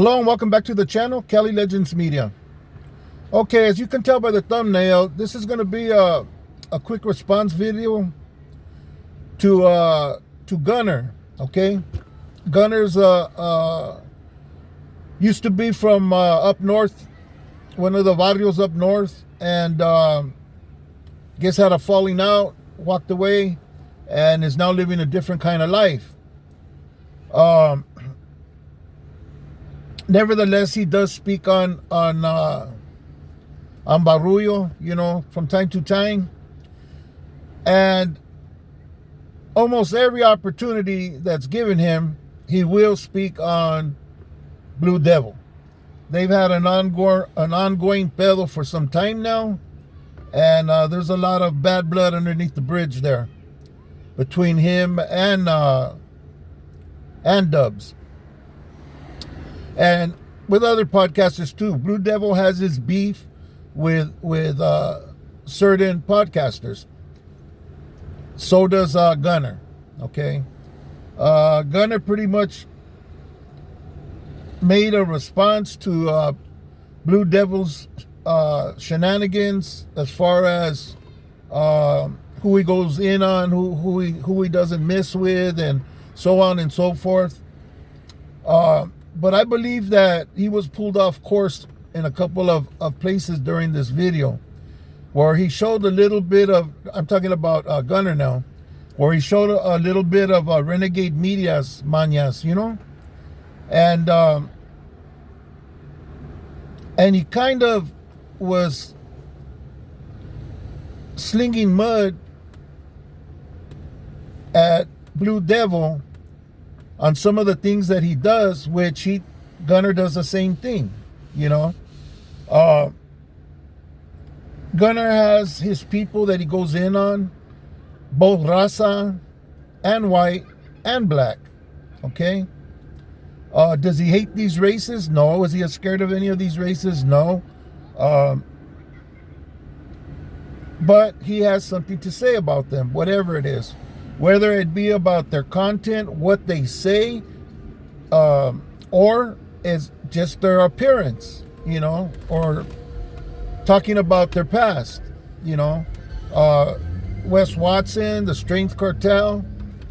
Hello and welcome back to the channel, Cali Legends Media. Okay, as you can tell by the thumbnail, this is going to be a quick response video to Gunner. Okay, Gunner's used to be from up north, one of the barrios up north, and guess had a falling out, walked away, and is now living a different kind of life. Nevertheless, he does speak on Barullo, you know, from time to time, and almost every opportunity that's given him, he will speak on Blue Devil. They've had an ongoing pedo for some time now, and there's a lot of bad blood underneath the bridge there between him and Dubs. And with other podcasters too. Blue Devil has his beef with certain podcasters. So does Gunner. Okay, Gunner pretty much made a response to Blue Devil's shenanigans as far as who he goes in on, who he doesn't mess with, and so on and so forth. But I believe that he was pulled off course in a couple of places during this video, where he showed a little bit of, I'm talking about Gunner now, where he showed a little bit of renegade medias mañas, you know, and he kind of was slinging mud at Blue Devil on some of the things that he does, which Gunner does the same thing, you know. Gunner has his people that he goes in on, both raza and white and black, okay? Does he hate these races? No. Is he scared of any of these races? No. But he has something to say about them, whatever it is. Whether it be about their content, what they say, or is just their appearance, you know, or talking about their past, you know. Wes Watson, the Strength Cartel,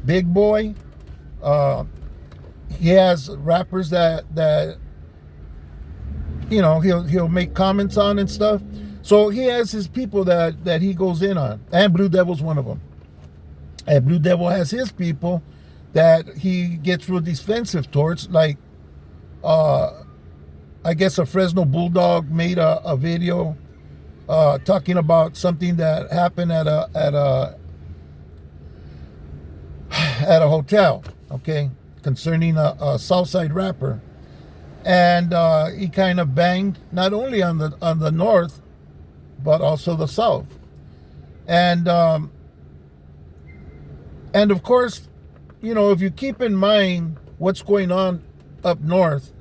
Big Boy. He has rappers that you know, he'll make comments on and stuff. So he has his people that he goes in on, and Blue Devil's one of them. And Blue Devil has his people that he gets real defensive towards. Like, I guess a Fresno Bulldog made a video talking about something that happened at a hotel, okay, concerning a Southside rapper, and he kind of banged not only on the north, but also the south, and of course, you know, if you keep in mind what's going on up north,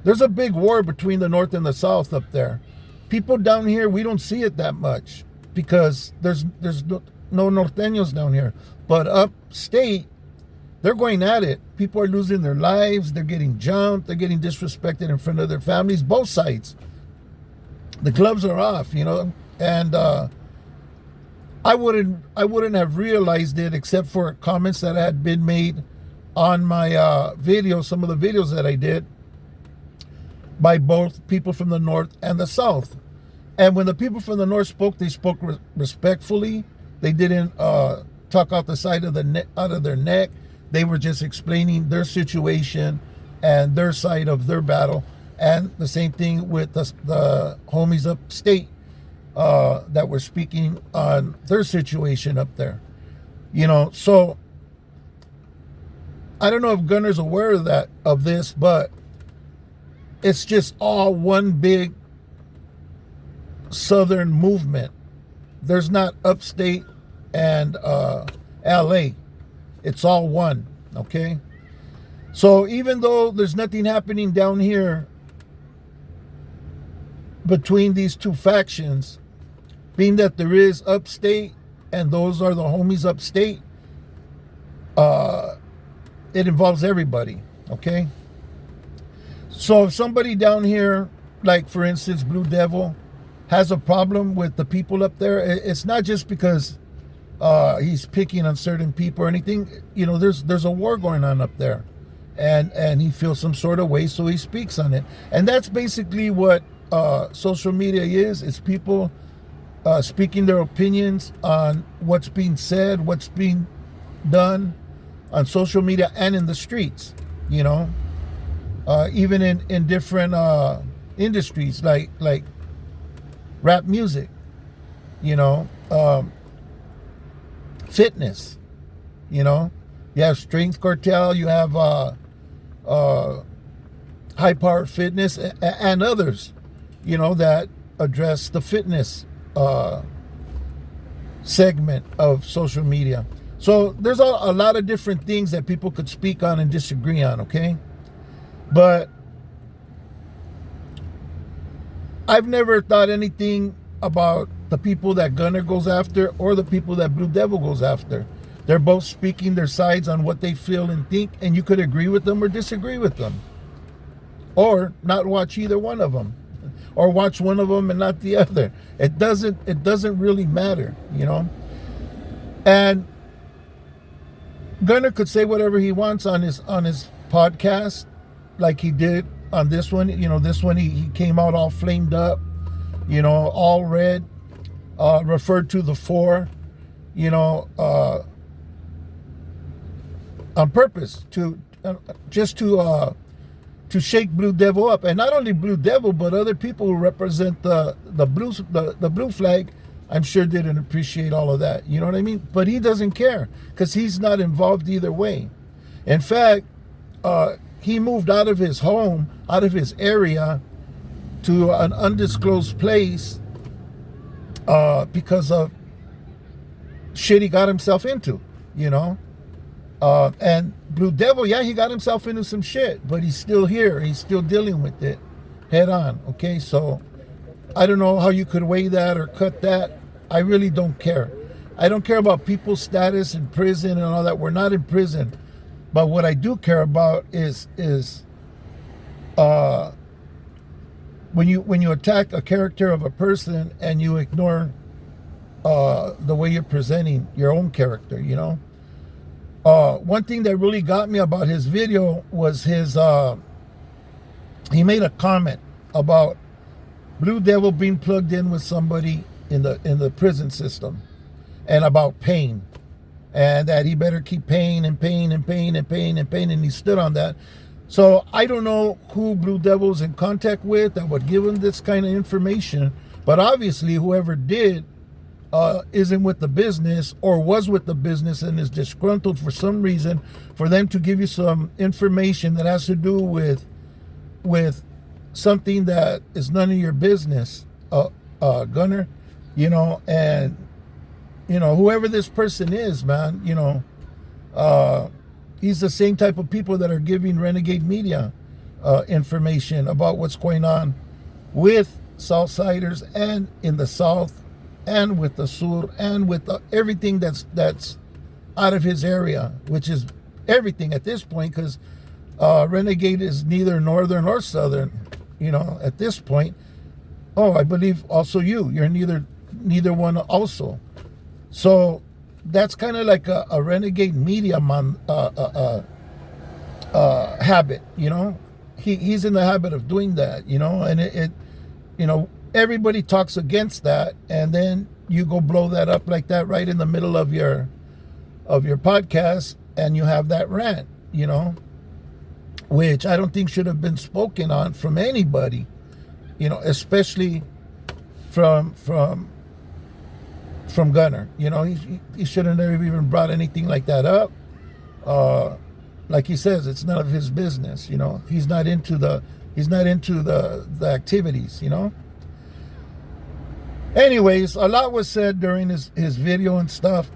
there's a big war between the north and the south up there. People down here, we don't see it that much because there's no norteños down here. But upstate, they're going at it. People are losing their lives. They're getting jumped. They're getting disrespected in front of their families. Both sides. The gloves are off, you know, and I wouldn't have realized it except for comments that had been made on my video, some of the videos that I did, by both people from the north and the south. And when the people from the north spoke, they spoke respectfully. They didn't talk out the side of their neck. They were just explaining their situation and their side of their battle. And the same thing with the homies upstate that were speaking on their situation up there, you know. So I don't know if Gunner's aware of this, but it's just all one big southern movement. There's not upstate and LA. It's all one, okay? So even though there's nothing happening down here between these two factions, being that there is upstate and those are the homies upstate, it involves everybody, okay? So if somebody down here, like for instance, Blue Devil, has a problem with the people up there, it's not just because he's picking on certain people or anything. You know, there's a war going on up there, and he feels some sort of way, so he speaks on it. And that's basically what social media is. It's people speaking their opinions on what's being said, what's being done on social media and in the streets. You know, even in different industries like rap music, you know, fitness, you know, you have Strength Cartel, you have High Power Fitness and others, you know, that address the fitness segment of social media. So there's a lot of different things that people could speak on and disagree on, okay? But I've never thought anything about the people that Gunner goes after or the people that Blue Devil goes after. They're both speaking their sides on what they feel and think, and you could agree with them or disagree with them. Or not watch either one of them. Or watch one of them and not the other. It doesn't really matter, you know? And Gunner could say whatever he wants on his podcast, like he did on this one. You know, this one he came out all flamed up, you know, all red, referred to the four, you know, on purpose to shake Blue Devil up. And not only Blue Devil, but other people who represent the blue flag, I'm sure didn't appreciate all of that. You know what I mean? But he doesn't care because he's not involved either way. In fact, he moved out of his home, out of his area, to an undisclosed place because of shit he got himself into, you know? And Blue Devil, yeah, he got himself into some shit, but he's still here. He's still dealing with it head on, okay? So I don't know how you could weigh that or cut that. I really don't care. I don't care about people's status in prison and all that. We're not in prison. But what I do care about is when you attack a character of a person and you ignore the way you're presenting your own character, you know. One thing that really got me about his video was he made a comment about Blue Devil being plugged in with somebody in the prison system, and about pain, and that he better keep paying and paying and paying and paying and paying, and he stood on that. So I don't know who Blue Devil's in contact with that would give him this kind of information, but obviously whoever did isn't with the business, or was with the business and is disgruntled for some reason, for them to give you some information that has to do with something that is none of your business, Gunner, you know. And you know, whoever this person is, man, you know, he's the same type of people that are giving Renegade Media information about what's going on with Southsiders and in the South and with the Sur and with everything that's out of his area, which is everything at this point, because Renegade is neither northern or southern, you know, at this point. Oh, I believe also you're neither one also. So that's kind of like a Renegade Media habit, you know. He's in the habit of doing that, you know, and it you know, everybody talks against that, and then you go blow that up like that right in the middle of your podcast, and you have that rant, you know, which I don't think should have been spoken on from anybody, you know, especially from Gunner. You know, he should have never even brought anything like that up. Like he says, it's none of his business, you know. He's not into the activities, you know. Anyways, a lot was said during his video and stuff.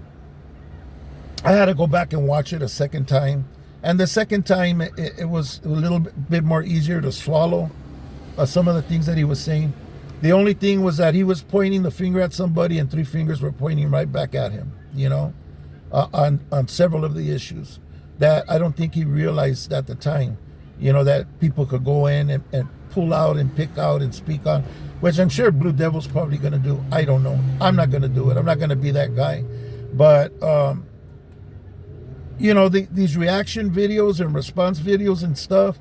I had to go back and watch it a second time. And the second time, it was a little bit more easier to swallow some of the things that he was saying. The only thing was that he was pointing the finger at somebody and three fingers were pointing right back at him, you know, on several of the issues that I don't think he realized at the time. you know, that people could go in and pull out and pick out and speak on, which I'm sure Blue Devil's probably going to do. I don't know. I'm not going to do it. I'm not going to be that guy. But, you know, these reaction videos and response videos and stuff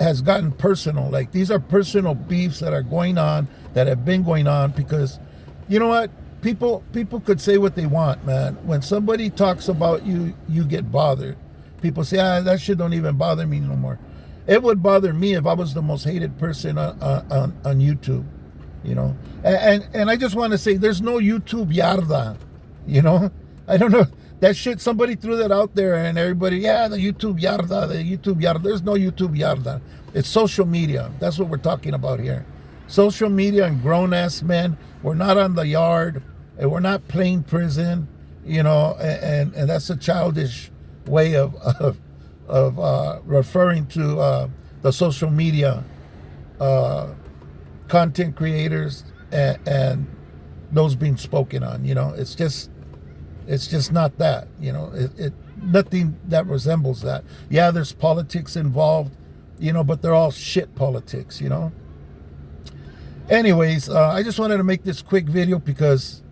has gotten personal. Like, these are personal beefs that are going on, that have been going on, because, you know what? People could say what they want, man. When somebody talks about you, you get bothered. People say, that shit don't even bother me no more. It would bother me if I was the most hated person on YouTube, you know. And I just want to say, there's no YouTube yarda, you know. I don't know. That shit, somebody threw that out there, and everybody, the YouTube yarda, the YouTube yarda. There's no YouTube yarda. It's social media. That's what we're talking about here. Social media and grown-ass men. We're not on the yard, and we're not playing prison, you know, and that's a childish way of referring to the social media content creators and those being spoken on. You know, it's just not that. You know, it nothing that resembles that. Yeah, there's politics involved, you know, but they're all shit politics, you know. Anyways, I just wanted to make this quick video because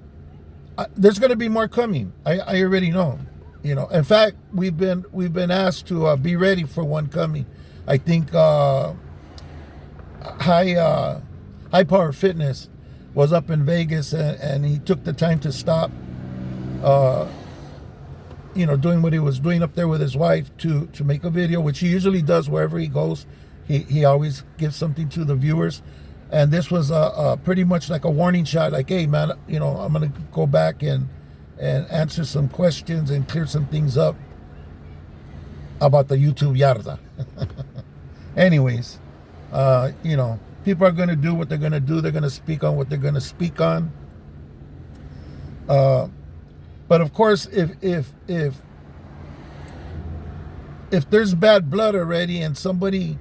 there's going to be more coming. I already know. You know, in fact, we've been asked to be ready for one coming. I think High Power Fitness was up in Vegas, and he took the time to stop, you know, doing what he was doing up there with his wife to make a video, which he usually does wherever he goes. He always gives something to the viewers. And this was pretty much like a warning shot, like, hey, man, you know, I'm going to go back and answer some questions and clear some things up about the YouTube yarda. Anyways, you know, people are going to do what they're going to do. They're going to speak on what they're going to speak on. But of course, if there's bad blood already and somebody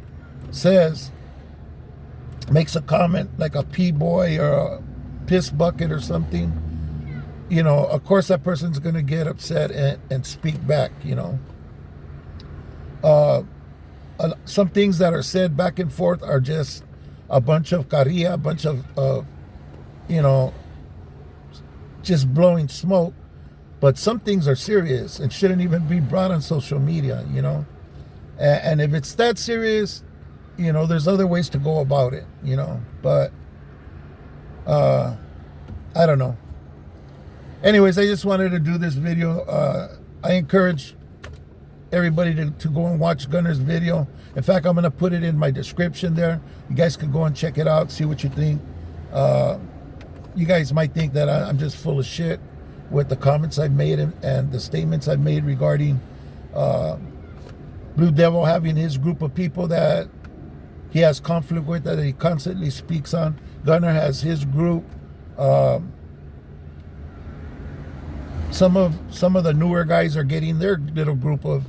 makes a comment like a pee boy or a piss bucket or something, you know, of course that person's going to get upset and speak back, you know. Some things that are said back and forth are just a bunch of carilla, a bunch of you know, just blowing smoke. But some things are serious and shouldn't even be brought on social media, you know. And if it's that serious, you know, there's other ways to go about it, you know. But I don't know. Anyways, I just wanted to do this video. I encourage everybody to go and watch Gunner's video. In fact, I'm going to put it in my description there. You guys can go and check it out, see what you think. You guys might think that I'm just full of shit with the comments I've made and the statements I've made regarding Blue Devil having his group of people that he has conflict with, that he constantly speaks on. Gunner has his group. Some of the newer guys are getting their little group of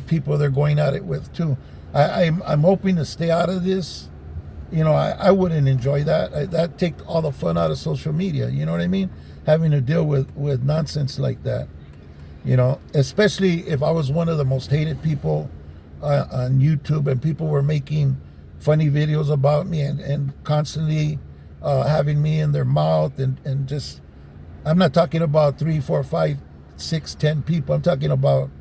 people they're going at it with too. I'm hoping to stay out of this. You know, I wouldn't enjoy that. That take all the fun out of social media. You know what I mean? Having to deal with nonsense like that. You know, especially if I was one of the most hated people on YouTube, and people were making funny videos about me and constantly having me in their mouth and just, I'm not talking about 3, 4, 5, 6, 10 people. I'm talking about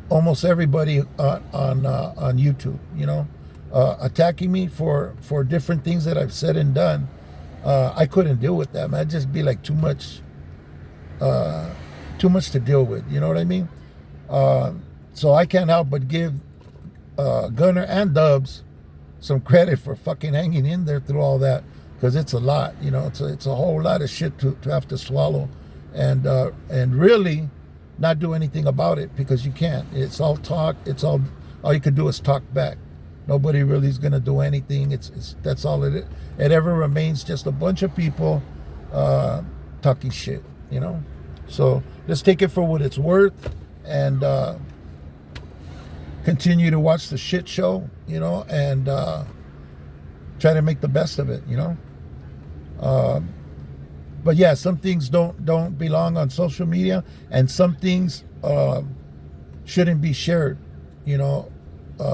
almost everybody on YouTube, you know, attacking me for different things that I've said and done. I couldn't deal with that, man. It'd just be like too much to deal with, you know what I mean? So I can't help but give Gunner and Dubs some credit for fucking hanging in there through all that, because it's a lot, you know. It's a whole lot of shit to have to swallow, and really not do anything about it, because you can't. It's all talk. It's all you could do is talk back. Nobody really is gonna do anything. It's that's all it ever remains, just a bunch of people talking shit, you know. So let's take it for what it's worth, and continue to watch the shit show, you know, and try to make the best of it, you know. But yeah, some things don't belong on social media, and some things shouldn't be shared, you know.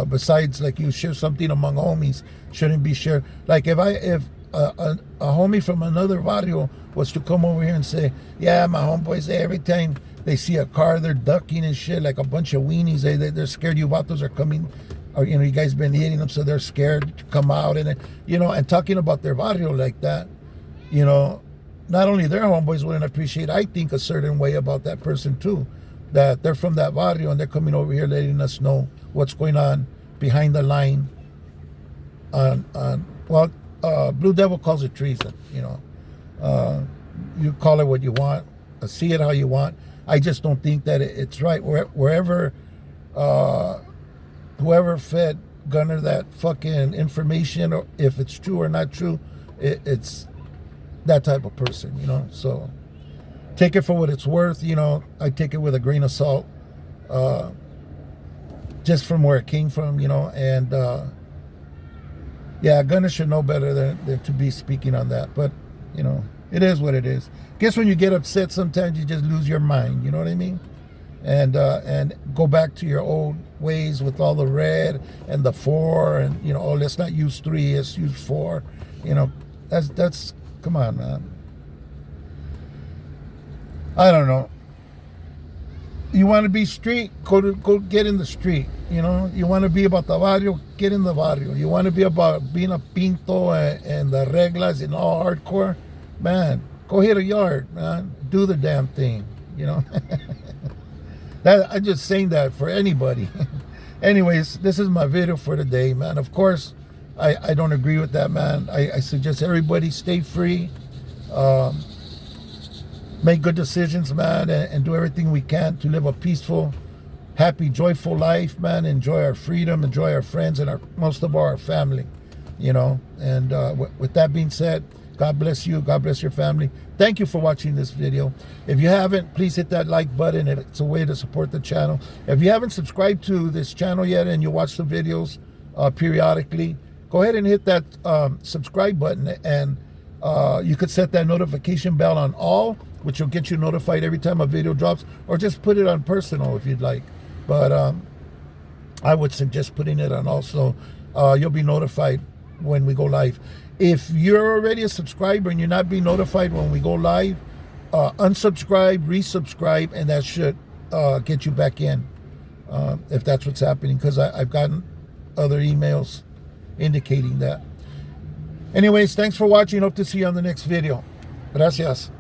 Besides, like, you share something among homies, shouldn't be shared. Like, if a homie from another barrio was to come over here and say, yeah, my homeboys, every time they see a car, they're ducking and shit, like a bunch of weenies. They're scared you vatos are coming, or, you know, you guys been hitting them, so they're scared to come out. And, you know, and talking about their barrio like that, you know, not only their homeboys wouldn't appreciate, I think, a certain way about that person too, that they're from that barrio and they're coming over here letting us know what's going on behind the line well, Blue Devil calls it treason, you know. You call it what you want, see it how you want. I just don't think that it's right. Wherever, whoever fed Gunner that fucking information, or if it's true or not true, it's that type of person, you know. So take it for what it's worth, you know. I take it with a grain of salt, just from where it came from, you know. And yeah, Gunner should know better than to be speaking on that. But, you know, it is what it is. Guess when you get upset, sometimes you just lose your mind, you know what I mean? And go back to your old ways with all the red and the 4, and, you know, oh, let's not use 3, let's use 4. You know, that's come on, man. I don't know. You want to be street, go get in the street, you know. You want to be about the barrio, get in the barrio. You want to be about being a pinto and the reglas and all hardcore, man, go hit a yard, man. Do the damn thing, you know. I'm just saying that for anybody. Anyways, this is my video for today, man. Of course, I don't agree with that, man. I suggest everybody stay free. Make good decisions, man, and do everything we can to live a peaceful, happy, joyful life, man. Enjoy our freedom, enjoy our friends, and most of all, our family, you know. And with that being said, God bless you. God bless your family. Thank you for watching this video. If you haven't, please hit that like button. It's a way to support the channel. If you haven't subscribed to this channel yet and you watch the videos periodically, go ahead and hit that subscribe button, and you could set that notification bell on all, which will get you notified every time a video drops, or just put it on personal if you'd like. But I would suggest putting it on also. You'll be notified when we go live. If you're already a subscriber and you're not being notified when we go live, unsubscribe, resubscribe, and that should get you back in, if that's what's happening, because I've gotten other emails indicating that. Anyways, thanks for watching. Hope to see you on the next video. Gracias.